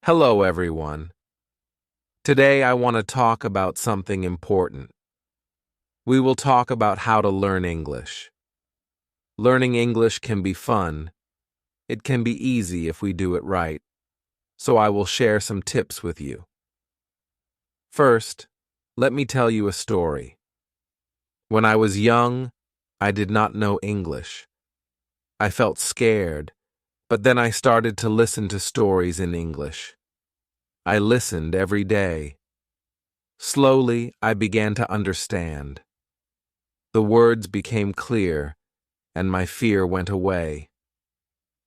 Hello, everyone. Today I want to talk about something important. We will talk about how to learn English. Learning English can be fun. It can be easy if we do it right. So I will share some tips with you. First, let me tell you a story. When I was young, I did not know English. I felt scared, but then I started to listen to stories in English. I listened every day. Slowly, I began to understand. The words became clear, and my fear went away.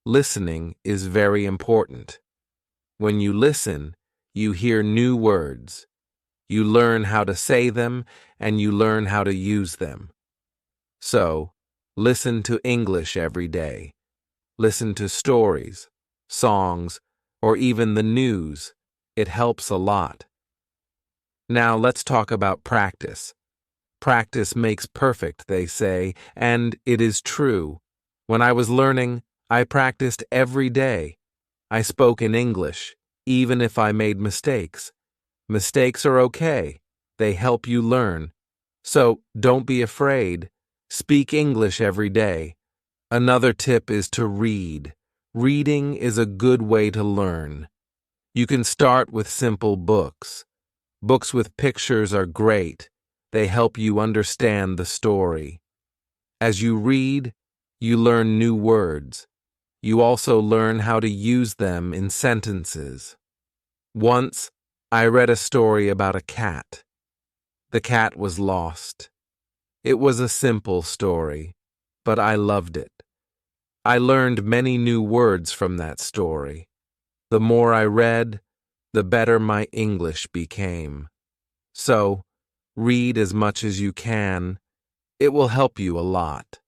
Listening is very important. When you listen, you hear new words. You learn how to say them, and you learn how to use them. So, listen to English every day. Listen to stories, songs, or even the news. It helps a lot. Now let's talk about practice. Practice makes perfect, they say, and it is true. When I was learning, I practiced every day. I spoke in English, even if I made mistakes. Mistakes are okay. They help you learn. So don't be afraid. Speak English every day. Another tip is to read. Reading is a good way to learn. You can start with simple books. Books with pictures are great. They help you understand the story. As you read, you learn new words. You also learn how to use them in sentences. Once, I read a story about a cat. The cat was lost. It was a simple story, but I loved it. I learned many new words from that story. The more I read, the better my English became. So, read as much as you can. It will help you a lot.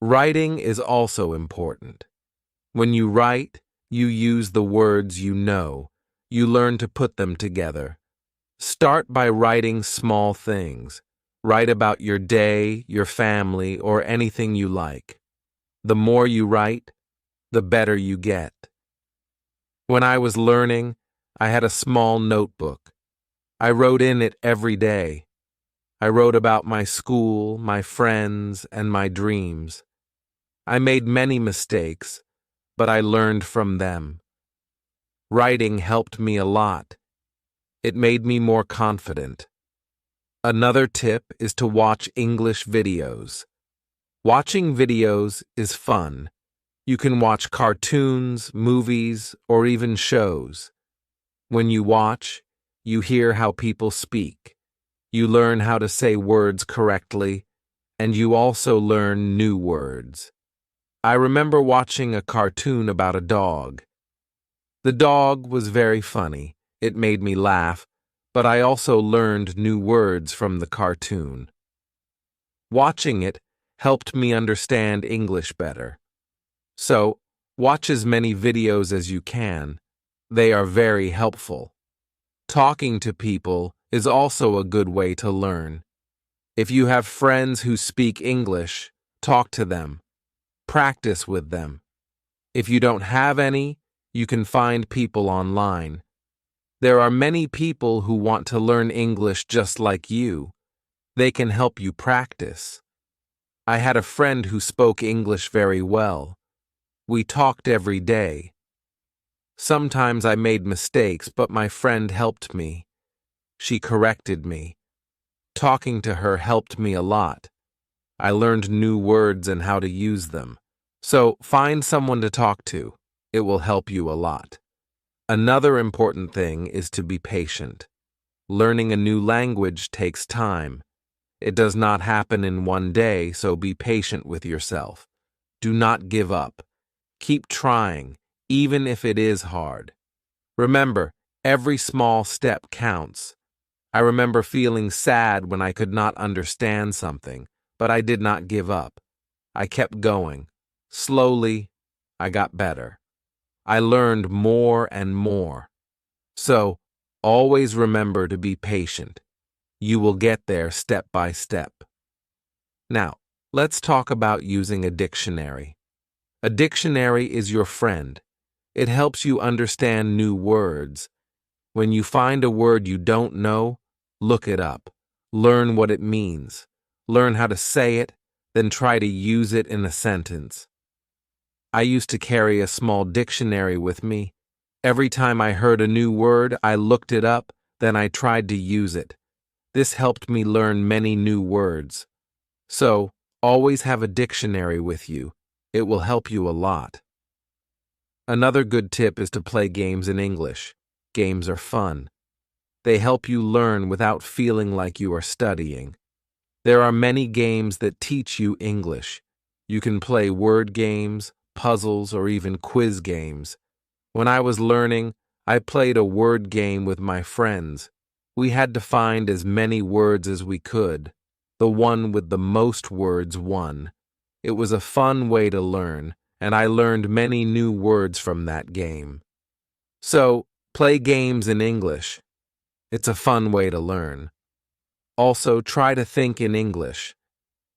Writing is also important. When you write, you use the words you know. You learn to put them together. Start by writing small things. Write about your day, your family, or anything you like. The more you write, the better you get. When I was learning, I had a small notebook. I wrote in it every day. I wrote about my school, my friends, and my dreams. I made many mistakes, but I learned from them. Writing helped me a lot. It made me more confident. Another tip is to watch English videos. Watching videos is fun. You can watch cartoons, movies, or even shows. When you watch, you hear how people speak. You learn how to say words correctly, and you also learn new words. I remember watching a cartoon about a dog. The dog was very funny. It made me laugh, but I also learned new words from the cartoon. Watching it helped me understand English better. So, watch as many videos as you can. They are very helpful. Talking to people is also a good way to learn. If you have friends who speak English, talk to them. Practice with them. If you don't have any, you can find people online. There are many people who want to learn English just like you. They can help you practice. I had a friend who spoke English very well. We talked every day. Sometimes I made mistakes, but my friend helped me. She corrected me. Talking to her helped me a lot. I learned new words and how to use them. So find someone to talk to. It will help you a lot. Another important thing is to be patient. Learning a new language takes time. It does not happen in one day, so be patient with yourself. Do not give up. Keep trying, even if it is hard. Remember, every small step counts. I remember feeling sad when I could not understand something, but I did not give up. I kept going. Slowly, I got better. I learned more and more. So, always remember to be patient. You will get there step by step. Now, let's talk about using a dictionary. A dictionary is your friend. It helps you understand new words. When you find a word you don't know, look it up. Learn what it means. Learn how to say it, then try to use it in a sentence. I used to carry a small dictionary with me. Every time I heard a new word, I looked it up, then I tried to use it. This helped me learn many new words. So, always have a dictionary with you. It will help you a lot. Another good tip is to play games in English. Games are fun. They help you learn without feeling like you are studying. There are many games that teach you English. You can play word games, puzzles, or even quiz games. When I was learning, I played a word game with my friends. We had to find as many words as we could. The one with the most words won. It was a fun way to learn, and I learned many new words from that game. So, play games in English. It's a fun way to learn. Also, try to think in English.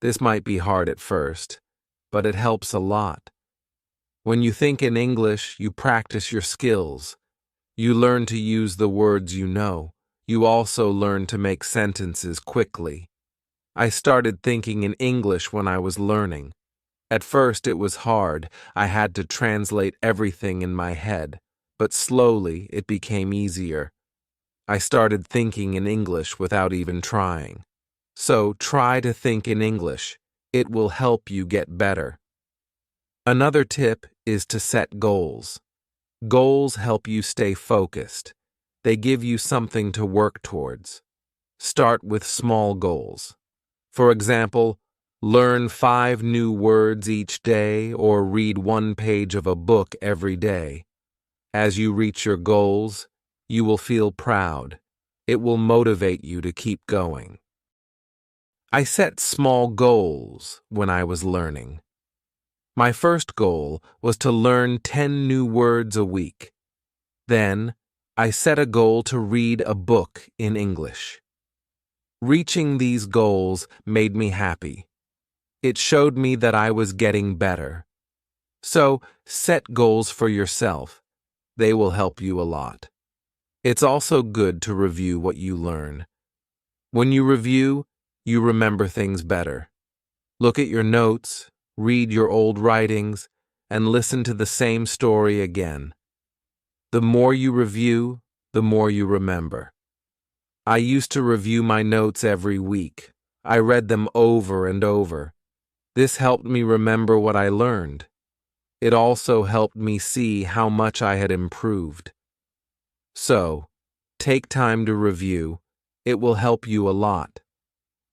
This might be hard at first, but it helps a lot. When you think in English, you practice your skills. You learn to use the words you know. You also learn to make sentences quickly. I started thinking in English when I was learning. At first it was hard. I had to translate everything in my head, but slowly it became easier. I started thinking in English without even trying. So try to think in English. It will help you get better. Another tip is to set goals. Goals help you stay focused. They give you something to work towards. Start with small goals. For example, learn 5 new words each day or read 1 page of a book every day. As you reach your goals, you will feel proud. It will motivate you to keep going. I set small goals when I was learning. My first goal was to learn 10 new words a week. Then, I set a goal to read a book in English. Reaching these goals made me happy. It showed me that I was getting better. So, set goals for yourself. They will help you a lot. It's also good to review what you learn. When you review, you remember things better. Look at your notes, read your old writings, and listen to the same story again. The more you review, the more you remember. I used to review my notes every week. I read them over and over. This helped me remember what I learned. It also helped me see how much I had improved. So, take time to review. It will help you a lot.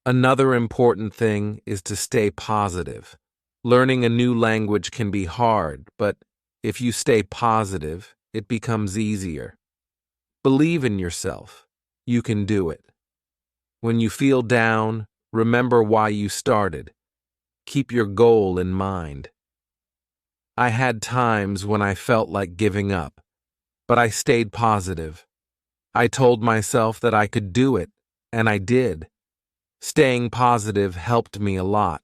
Another important thing is to stay positive. Learning a new language can be hard, but if you stay positive, it becomes easier. Believe in yourself. You can do it. When you feel down, remember why you started. Keep your goal in mind. I had times when I felt like giving up, but I stayed positive. I told myself that I could do it, and I did. Staying positive helped me a lot.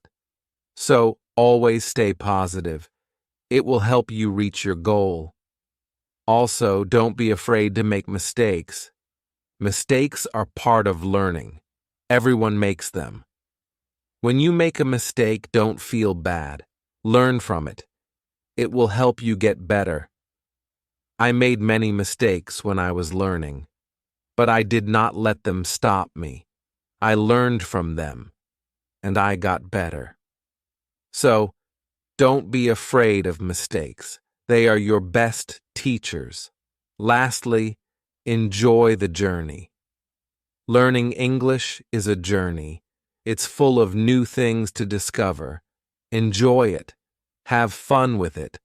So, always stay positive. It will help you reach your goal. Also, don't be afraid to make mistakes. Mistakes are part of learning. Everyone makes them. When you make a mistake, don't feel bad. Learn from it. It will help you get better. I made many mistakes when I was learning, but I did not let them stop me. I learned from them, and I got better. So, don't be afraid of mistakes. They are your best teachers. Lastly, enjoy the journey. Learning English is a journey. It's full of new things to discover. Enjoy it. Have fun with it.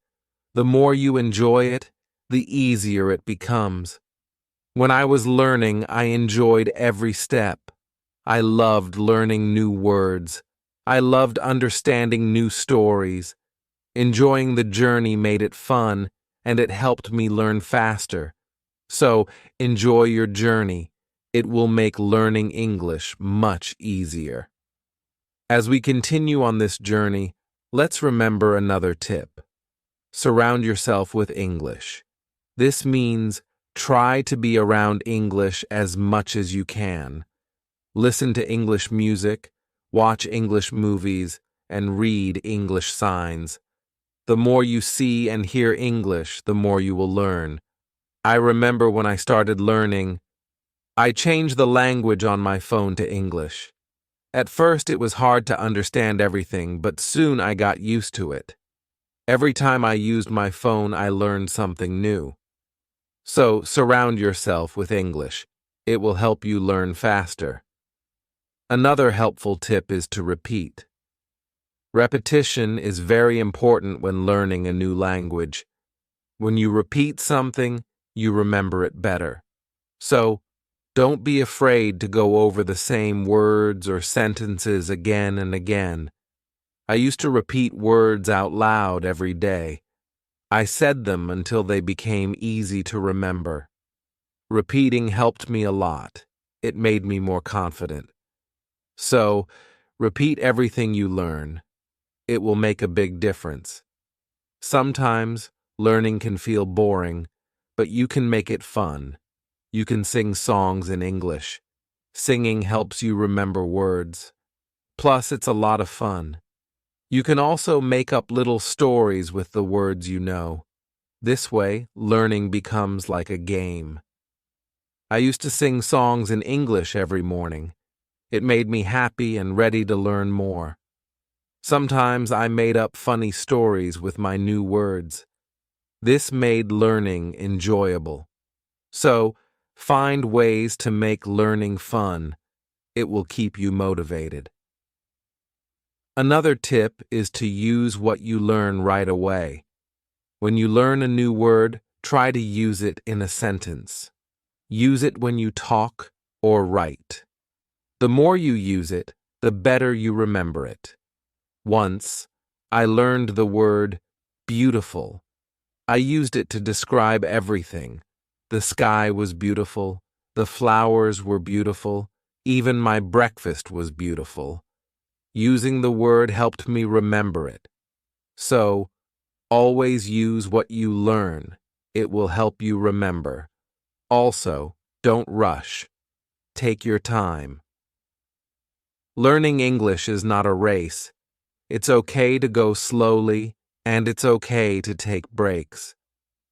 The more you enjoy it, the easier it becomes. When I was learning, I enjoyed every step. I loved learning new words. I loved understanding new stories. Enjoying the journey made it fun, and it helped me learn faster. So, enjoy your journey. It will make learning English much easier. As we continue on this journey, let's remember another tip. Surround yourself with English. This means try to be around English as much as you can. Listen to English music, watch English movies, and read English signs. The more you see and hear English, the more you will learn. I remember when I started learning, I changed the language on my phone to English. At first, it was hard to understand everything, but soon I got used to it. Every time I used my phone, I learned something new. So, surround yourself with English. It will help you learn faster. Another helpful tip is to repeat. Repetition is very important when learning a new language. When you repeat something, you remember it better. So, don't be afraid to go over the same words or sentences again and again. I used to repeat words out loud every day. I said them until they became easy to remember. Repeating helped me a lot. It made me more confident. So, repeat everything you learn. It will make a big difference. Sometimes, learning can feel boring, but you can make it fun. You can sing songs in English. Singing helps you remember words. Plus, it's a lot of fun. You can also make up little stories with the words you know. This way, learning becomes like a game. I used to sing songs in English every morning. It made me happy and ready to learn more. Sometimes I made up funny stories with my new words. This made learning enjoyable. So, find ways to make learning fun. It will keep you motivated. Another tip is to use what you learn right away. When you learn a new word, try to use it in a sentence. Use it when you talk or write. The more you use it, the better you remember it. Once, I learned the word beautiful. I used it to describe everything. The sky was beautiful, the flowers were beautiful, even my breakfast was beautiful. Using the word helped me remember it. So, always use what you learn. It will help you remember. Also, don't rush. Take your time. Learning English is not a race. It's okay to go slowly, and it's okay to take breaks.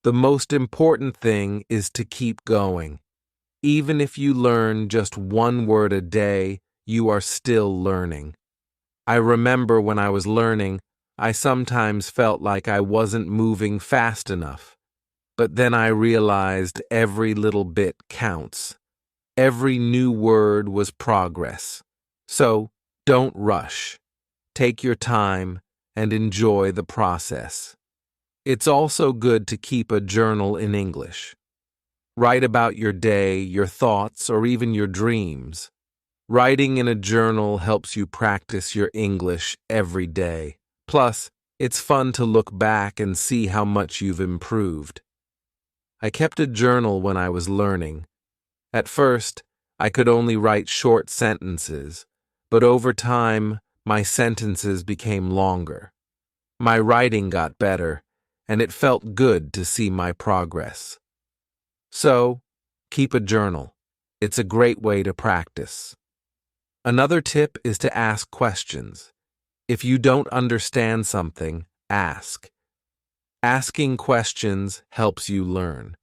The most important thing is to keep going. Even if you learn just one word a day, you are still learning. I remember when I was learning, I sometimes felt like I wasn't moving fast enough. But then I realized every little bit counts. Every new word was progress. So, don't rush. Take your time and enjoy the process. It's also good to keep a journal in English. Write about your day, your thoughts, or even your dreams. Writing in a journal helps you practice your English every day. Plus, it's fun to look back and see how much you've improved. I kept a journal when I was learning. At first, I could only write short sentences, but over time, my sentences became longer. My writing got better, and it felt good to see my progress. So, keep a journal. It's a great way to practice. Another tip is to ask questions. If you don't understand something, ask. Asking questions helps you learn.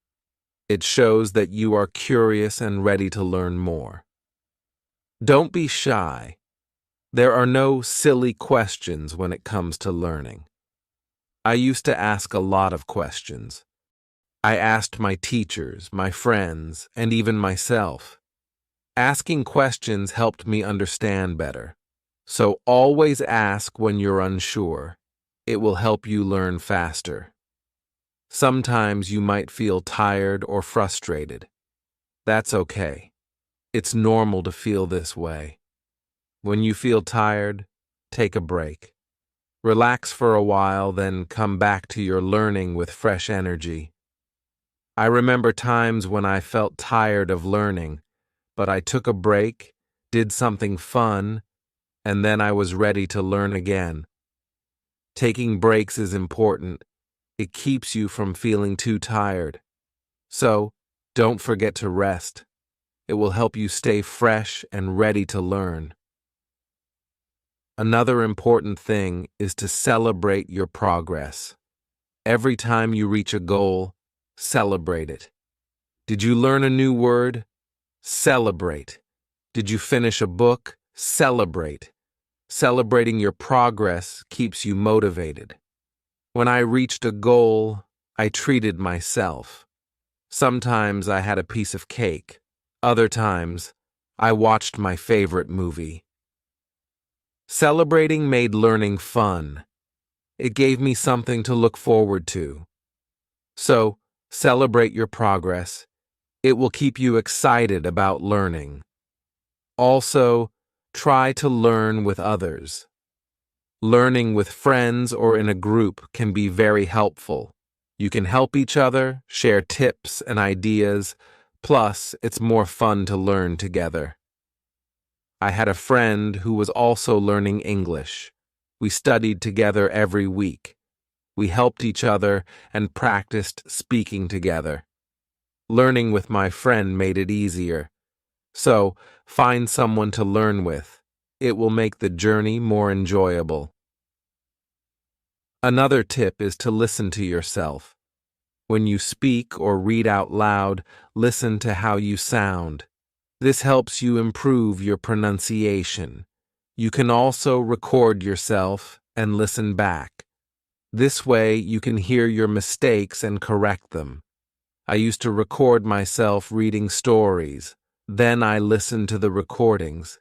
It shows that you are curious and ready to learn more. Don't be shy. There are no silly questions when it comes to learning. I used to ask a lot of questions. I asked my teachers, my friends, and even myself. Asking questions helped me understand better. So always ask when you're unsure. It will help you learn faster. Sometimes you might feel tired or frustrated. That's okay. It's normal to feel this way. When you feel tired, take a break. Relax for a while, then come back to your learning with fresh energy. I remember times when I felt tired of learning, but I took a break, did something fun, and then I was ready to learn again. Taking breaks is important. It keeps you from feeling too tired. So, don't forget to rest. It will help you stay fresh and ready to learn. Another important thing is to celebrate your progress. Every time you reach a goal, celebrate it. Did you learn a new word? Celebrate. Did you finish a book? Celebrate. Celebrating your progress keeps you motivated. When I reached a goal, I treated myself. Sometimes I had a piece of cake. Other times, I watched my favorite movie. Celebrating made learning fun. It gave me something to look forward to. So, celebrate your progress. It will keep you excited about learning. Also, try to learn with others. Learning with friends or in a group can be very helpful. You can help each other, share tips and ideas, plus it's more fun to learn together. I had a friend who was also learning English. We studied together every week. We helped each other and practiced speaking together. Learning with my friend made it easier. So, find someone to learn with. It will make the journey more enjoyable. Another tip is to listen to yourself. When you speak or read out loud, listen to how you sound. This helps you improve your pronunciation. You can also record yourself and listen back. This way, you can hear your mistakes and correct them. I used to record myself reading stories. Then I listened to the recordings.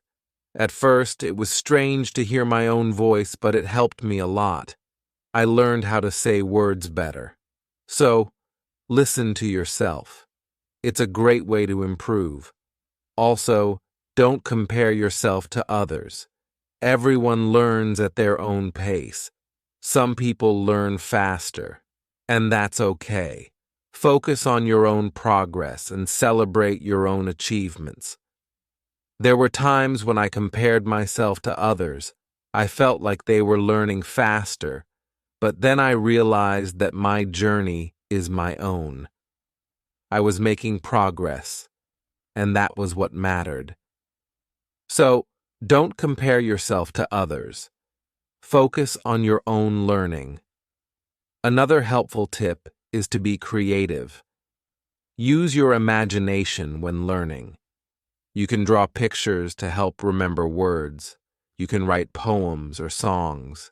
At first, it was strange to hear my own voice, but it helped me a lot. I learned how to say words better. So, listen to yourself. It's a great way to improve. Also, don't compare yourself to others. Everyone learns at their own pace. Some people learn faster, and that's okay. Focus on your own progress and celebrate your own achievements. There were times when I compared myself to others. I felt like they were learning faster, but then I realized that my journey is my own. I was making progress, and that was what mattered. So, don't compare yourself to others. Focus on your own learning. Another helpful tip is to be creative. Use your imagination when learning. You can draw pictures to help remember words. You can write poems or songs.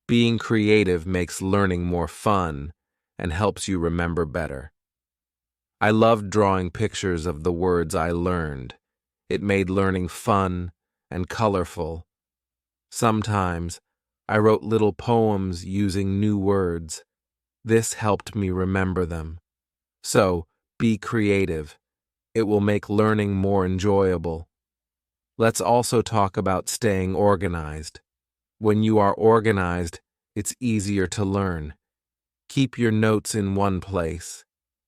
Being creative makes learning more fun and helps you remember better. I loved drawing pictures of the words I learned. It made learning fun and colorful. Sometimes, I wrote little poems using new words. This helped me remember them. So, be creative. It will make learning more enjoyable. Let's also talk about staying organized. When you are organized, it's easier to learn. Keep your notes in one place.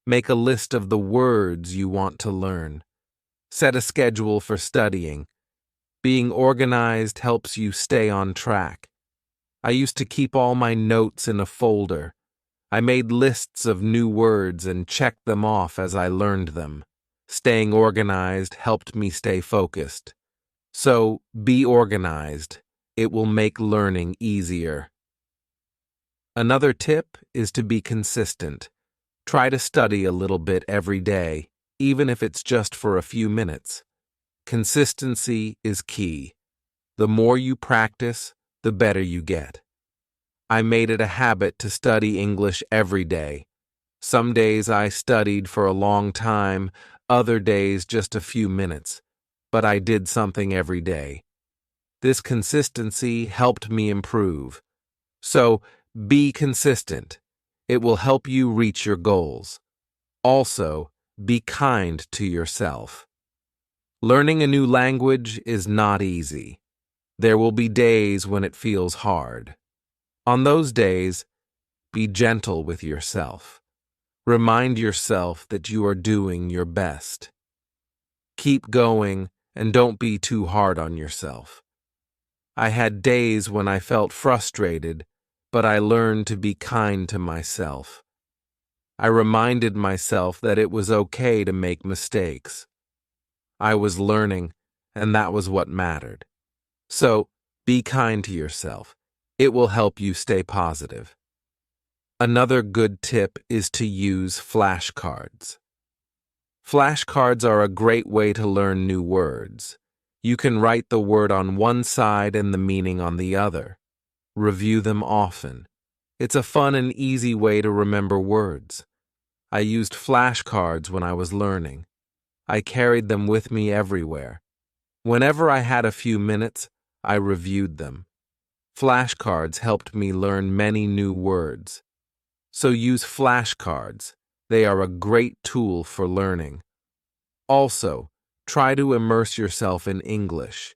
Make a list of the words you want to learn. Set a schedule for studying. Being organized helps you stay on track. I used to keep all my notes in a folder. I made lists of new words and checked them off as I learned them. Staying organized helped me stay focused. So, be organized. It will make learning easier. Another tip is to be consistent. Try to study a little bit every day, even if it's just for a few minutes. Consistency is key. The more you practice, the better you get. I made it a habit to study English every day. Some days I studied for a long time, other days just a few minutes, but I did something every day. This consistency helped me improve. So, be consistent. It will help you reach your goals. Also, be kind to yourself. Learning a new language is not easy. There will be days when it feels hard. On those days, be gentle with yourself. Remind yourself that you are doing your best. Keep going and don't be too hard on yourself. I had days when I felt frustrated, but I learned to be kind to myself. I reminded myself that it was okay to make mistakes. I was learning, and that was what mattered. So, be kind to yourself. It will help you stay positive. Another good tip is to use flashcards. Flashcards are a great way to learn new words. You can write the word on one side and the meaning on the other. Review them often. It's a fun and easy way to remember words. I used flashcards when I was learning. I carried them with me everywhere. Whenever I had a few minutes, I reviewed them. Flashcards helped me learn many new words. So use flashcards. They are a great tool for learning. Also, try to immerse yourself in English.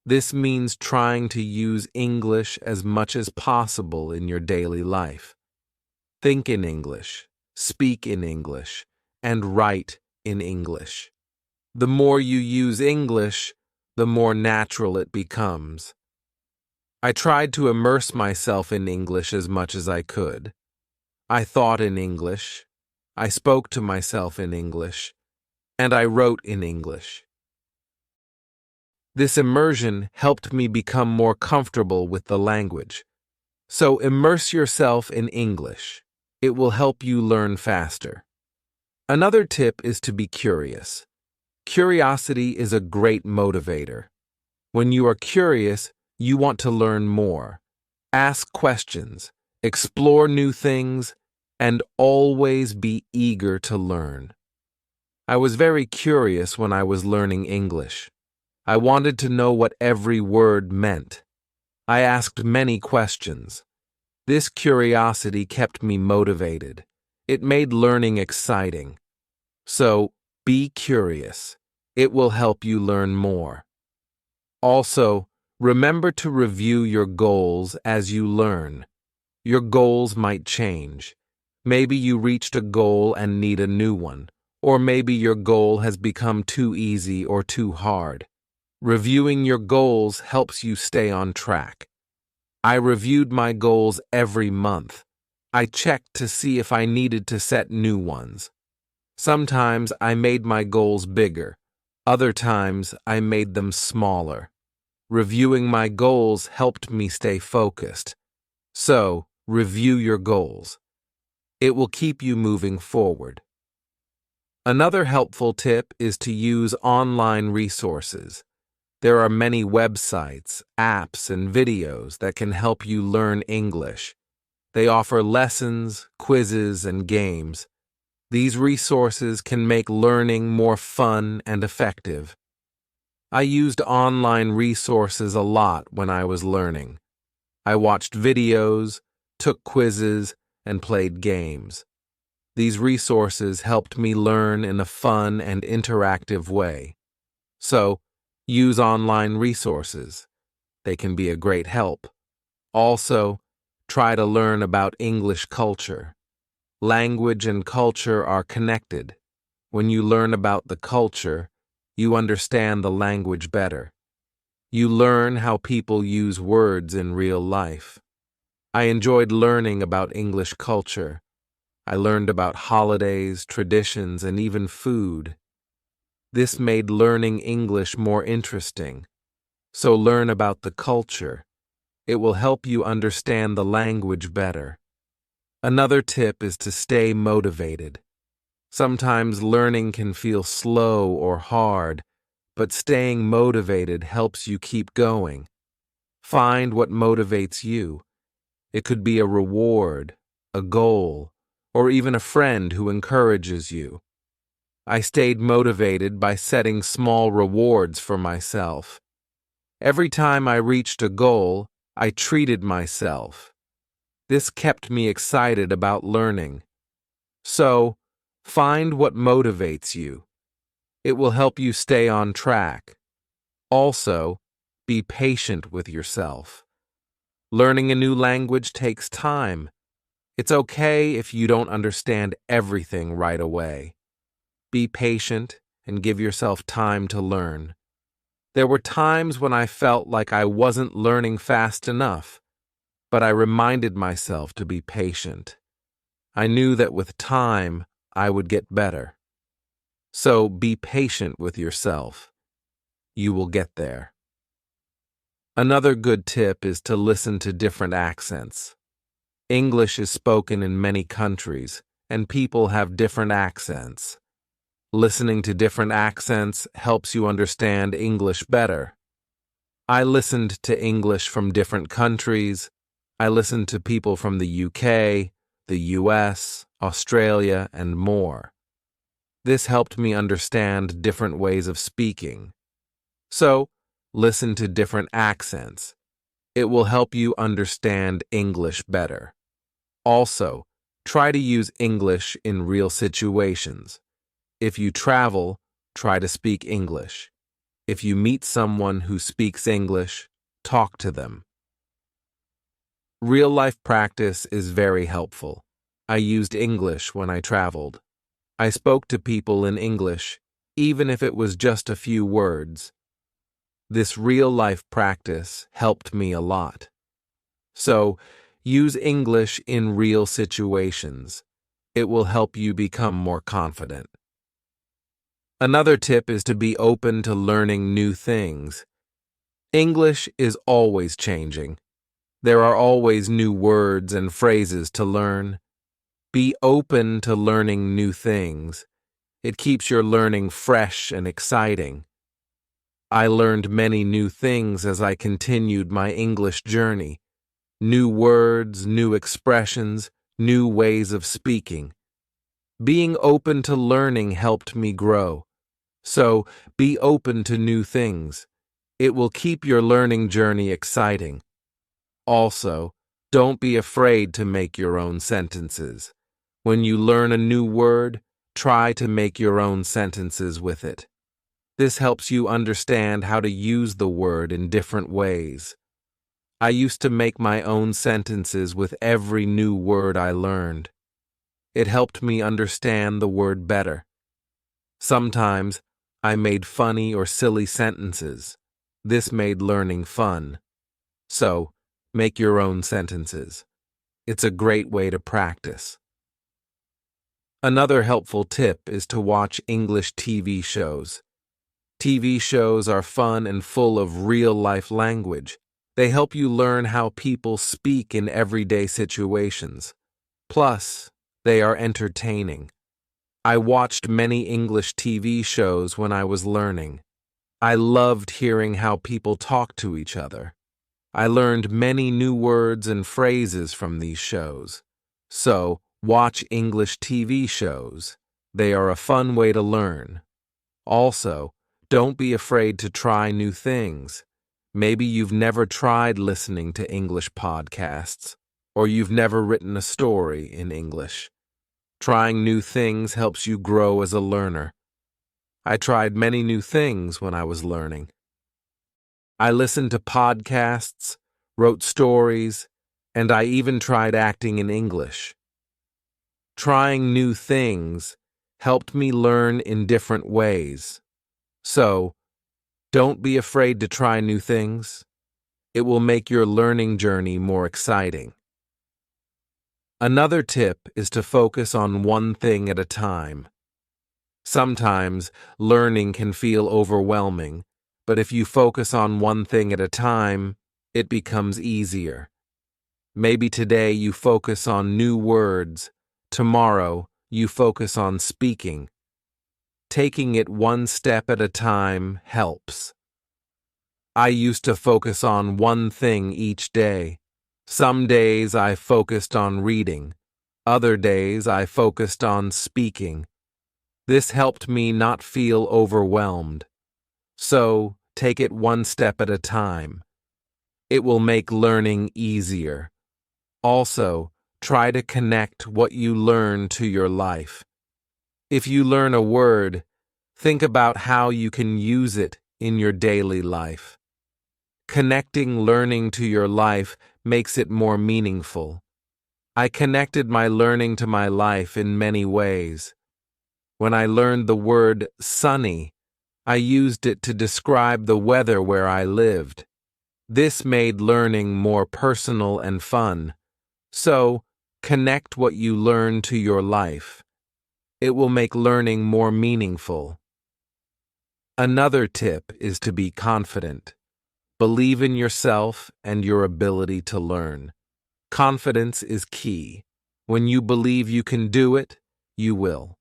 This means trying to use English as much as possible in your daily life. Think in English, speak in English, and write in English. The more you use English, the more natural it becomes. I tried to immerse myself in English as much as I could. I thought in English, I spoke to myself in English, and I wrote in English. This immersion helped me become more comfortable with the language. So immerse yourself in English. It will help you learn faster. Another tip is to be curious. Curiosity is a great motivator. When you are curious, you want to learn more. Ask questions, explore new things, and always be eager to learn. I was very curious when I was learning English. I wanted to know what every word meant. I asked many questions. This curiosity kept me motivated. It made learning exciting. So, be curious. It will help you learn more. Also, remember to review your goals as you learn. Your goals might change. Maybe you reached a goal and need a new one, or maybe your goal has become too easy or too hard. Reviewing your goals helps you stay on track. I reviewed my goals every month. I checked to see if I needed to set new ones. Sometimes I made my goals bigger. Other times I made them smaller. Reviewing my goals helped me stay focused. So, review your goals. It will keep you moving forward. Another helpful tip is to use online resources. There are many websites, apps, and videos that can help you learn English. They offer lessons, quizzes, and games. These resources can make learning more fun and effective. I used online resources a lot when I was learning. I watched videos, took quizzes, and played games. These resources helped me learn in a fun and interactive way. So, use online resources. They can be a great help. Also, try to learn about English culture. Language and culture are connected. When you learn about the culture, you understand the language better. You learn how people use words in real life. I enjoyed learning about English culture. I learned about holidays, traditions, and even food. This made learning English more interesting. So learn about the culture. It will help you understand the language better. Another tip is to stay motivated. Sometimes learning can feel slow or hard, but staying motivated helps you keep going. Find what motivates you. It could be a reward, a goal, or even a friend who encourages you. I stayed motivated by setting small rewards for myself. Every time I reached a goal, I treated myself. This kept me excited about learning. So, find what motivates you. It will help you stay on track. Also, be patient with yourself. Learning a new language takes time. It's okay if you don't understand everything right away. Be patient and give yourself time to learn. There were times when I felt like I wasn't learning fast enough. but I reminded myself to be patient. I knew that with time, I would get better. So be patient with yourself. You will get there. Another good tip is to listen to different accents. English is spoken in many countries, and people have different accents. Listening to different accents helps you understand English better. I listened to English from different countries. I listened to people from the UK, the US, Australia, and more. This helped me understand different ways of speaking. So, listen to different accents. It will help you understand English better. Also, try to use English in real situations. If you travel, try to speak English. If you meet someone who speaks English, talk to them. Real-life practice is very helpful. I used English when I traveled. I spoke to people in English, even if it was just a few words. This real-life practice helped me a lot. So, use English in real situations. It will help you become more confident. Another tip is to be open to learning new things. English is always changing. There are always new words and phrases to learn. Be open to learning new things. It keeps your learning fresh and exciting. I learned many new things as I continued my English journey. New words, new expressions, new ways of speaking. Being open to learning helped me grow. So, be open to new things. It will keep your learning journey exciting. Also, don't be afraid to make your own sentences. When you learn a new word, try to make your own sentences with it. This helps you understand how to use the word in different ways. I used to make my own sentences with every new word I learned. It helped me understand the word better. Sometimes, I made funny or silly sentences. This made learning fun. So, make your own sentences. It's a great way to practice. Another helpful tip is to watch English TV shows. TV shows are fun and full of real-life language. They help you learn how people speak in everyday situations. Plus, they are entertaining. I watched many English TV shows when I was learning. I loved hearing how people talk to each other. I learned many new words and phrases from these shows. So, watch English TV shows. They are a fun way to learn. Also, don't be afraid to try new things. Maybe you've never tried listening to English podcasts, or you've never written a story in English. Trying new things helps you grow as a learner. I tried many new things when I was learning. I listened to podcasts, wrote stories, and I even tried acting in English. Trying new things helped me learn in different ways. So, don't be afraid to try new things. It will make your learning journey more exciting. Another tip is to focus on one thing at a time. Sometimes, learning can feel overwhelming, but if you focus on one thing at a time, it becomes easier. Maybe today you focus on new words. Tomorrow, you focus on speaking. Taking it one step at a time helps. I used to focus on one thing each day. Some days I focused on reading. Other days I focused on speaking. This helped me not feel overwhelmed. So, take it one step at a time. It will make learning easier. Also, try to connect what you learn to your life. If you learn a word, think about how you can use it in your daily life. Connecting learning to your life makes it more meaningful. I connected my learning to my life in many ways. When I learned the word sunny, I used it to describe the weather where I lived. This made learning more personal and fun. So, connect what you learn to your life. It will make learning more meaningful. Another tip is to be confident. Believe in yourself and your ability to learn. Confidence is key. When you believe you can do it, you will.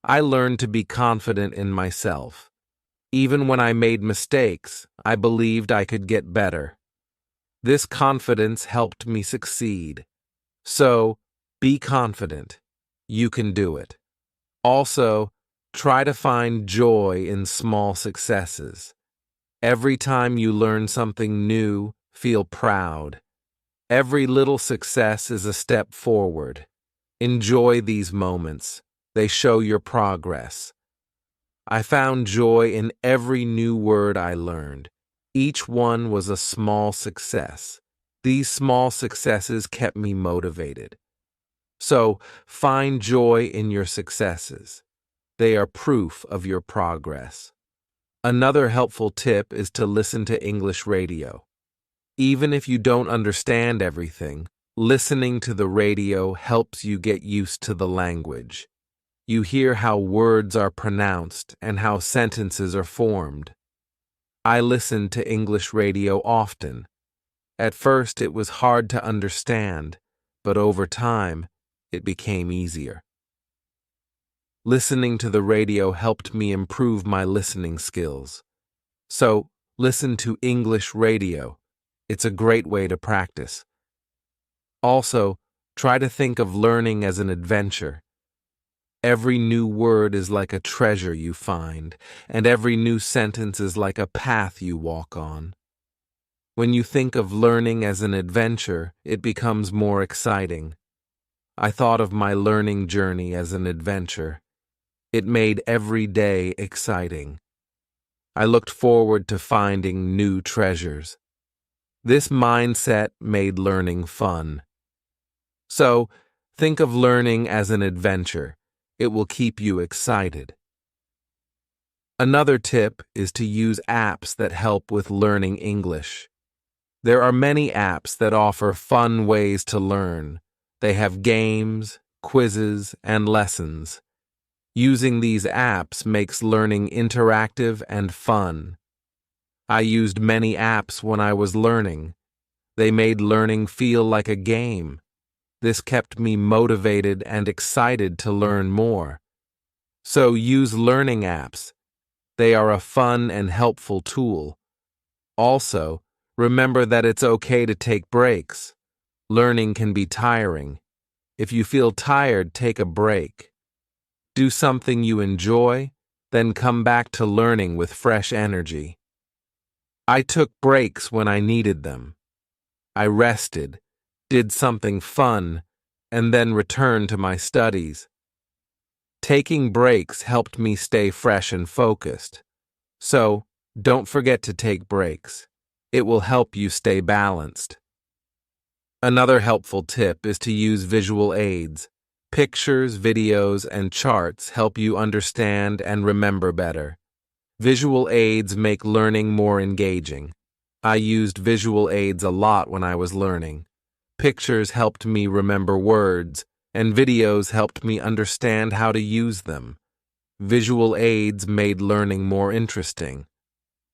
I learned to be confident in myself. Even when I made mistakes, I believed I could get better. This confidence helped me succeed. So, be confident. You can do it. Also, try to find joy in small successes. Every time you learn something new, feel proud. Every little success is a step forward. Enjoy these moments. They show your progress. I found joy in every new word I learned. Each one was a small success. These small successes kept me motivated. So, find joy in your successes. They are proof of your progress. Another helpful tip is to listen to English radio. Even if you don't understand everything, listening to the radio helps you get used to the language. You hear how words are pronounced and how sentences are formed. I listened to English radio often. At first, it was hard to understand, but over time, it became easier. Listening to the radio helped me improve my listening skills. So, listen to English radio. It's a great way to practice. Also, try to think of learning as an adventure. Every new word is like a treasure you find, and every new sentence is like a path you walk on. When you think of learning as an adventure, it becomes more exciting. I thought of my learning journey as an adventure. It made every day exciting. I looked forward to finding new treasures. This mindset made learning fun. So, think of learning as an adventure. It will keep you excited. Another tip is to use apps that help with learning English. There are many apps that offer fun ways to learn. They have games, quizzes, and lessons. Using these apps makes learning interactive and fun. I used many apps when I was learning. They made learning feel like a game. This kept me motivated and excited to learn more. So use learning apps. They are a fun and helpful tool. Also, remember that it's okay to take breaks. Learning can be tiring. If you feel tired, take a break. Do something you enjoy, then come back to learning with fresh energy. I took breaks when I needed them. I rested, did something fun, and then returned to my studies. Taking breaks helped me stay fresh and focused. So, don't forget to take breaks. It will help you stay balanced. Another helpful tip is to use visual aids. Pictures, videos, and charts help you understand and remember better. Visual aids make learning more engaging. I used visual aids a lot when I was learning. Pictures helped me remember words, and videos helped me understand how to use them. Visual aids made learning more interesting.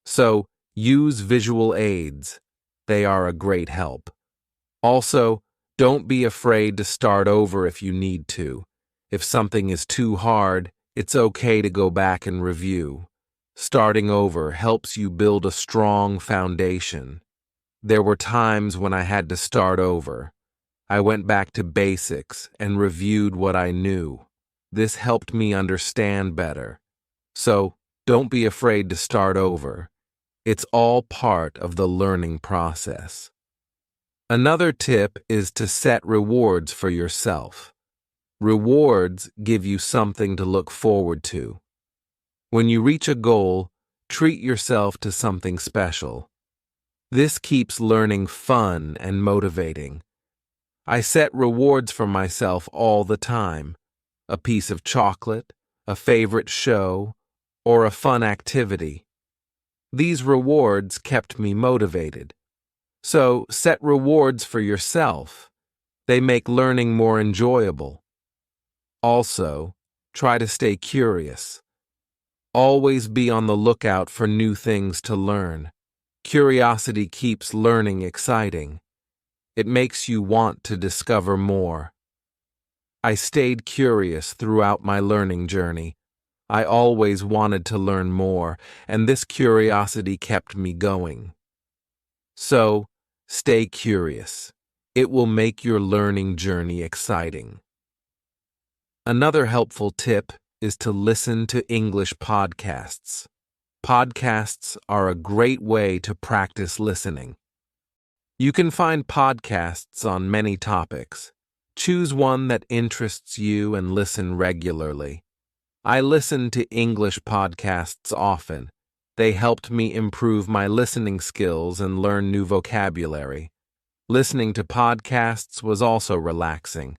So, use visual aids. They are a great help. Also, don't be afraid to start over if you need to. If something is too hard, it's okay to go back and review. Starting over helps you build a strong foundation. There were times when I had to start over. I went back to basics and reviewed what I knew. This helped me understand better. So, don't be afraid to start over. It's all part of the learning process. Another tip is to set rewards for yourself. Rewards give you something to look forward to. When you reach a goal, treat yourself to something special. This keeps learning fun and motivating. I set rewards for myself all the time. A piece of chocolate, a favorite show, or a fun activity. These rewards kept me motivated. So set rewards for yourself. They make learning more enjoyable. Also, try to stay curious. Always be on the lookout for new things to learn. Curiosity keeps learning exciting. It makes you want to discover more. I stayed curious throughout my learning journey. I always wanted to learn more, and this curiosity kept me going. So, stay curious. It will make your learning journey exciting. Another helpful tip is to listen to English podcasts. Podcasts are a great way to practice listening. You can find podcasts on many topics. Choose one that interests you and listen regularly. I listen to English podcasts often. They helped me improve my listening skills and learn new vocabulary. Listening to podcasts was also relaxing.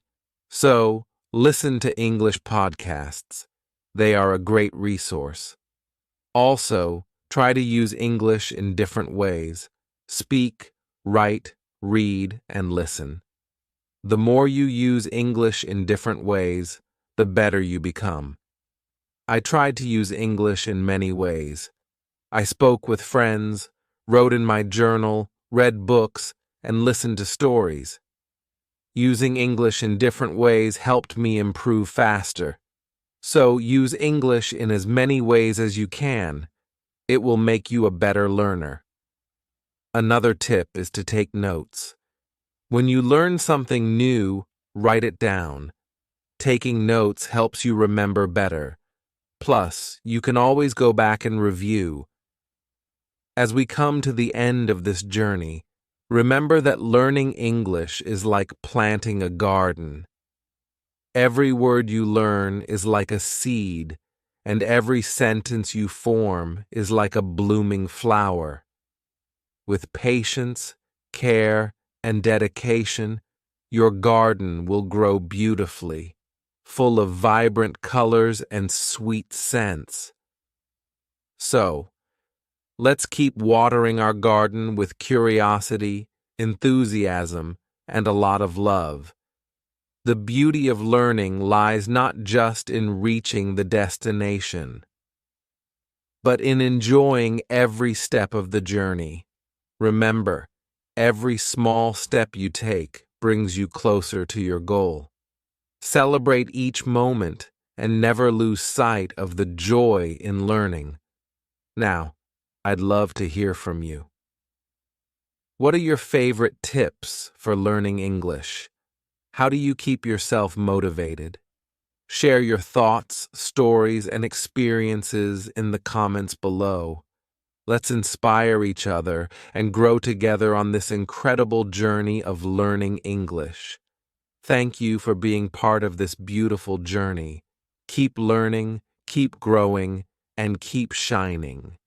So, listen to English podcasts. They are a great resource. Also, try to use English in different ways. Speak, write, read, and listen. The more you use English in different ways, the better you become. I tried to use English in many ways. I spoke with friends, wrote in my journal, read books, and listened to stories. Using English in different ways helped me improve faster. So use English in as many ways as you can. It will make you a better learner. Another tip is to take notes. When you learn something new, write it down. Taking notes helps you remember better. Plus, you can always go back and review. As we come to the end of this journey, remember that learning English is like planting a garden. Every word you learn is like a seed, and every sentence you form is like a blooming flower. With patience, care, and dedication, your garden will grow beautifully, full of vibrant colors and sweet scents. So, let's keep watering our garden with curiosity, enthusiasm, and a lot of love. The beauty of learning lies not just in reaching the destination, but in enjoying every step of the journey. Remember, every small step you take brings you closer to your goal. Celebrate each moment and never lose sight of the joy in learning. Now, I'd love to hear from you. What are your favorite tips for learning English? How do you keep yourself motivated? Share your thoughts, stories, and experiences in the comments below. Let's inspire each other and grow together on this incredible journey of learning English. Thank you for being part of this beautiful journey. Keep learning, keep growing, and keep shining.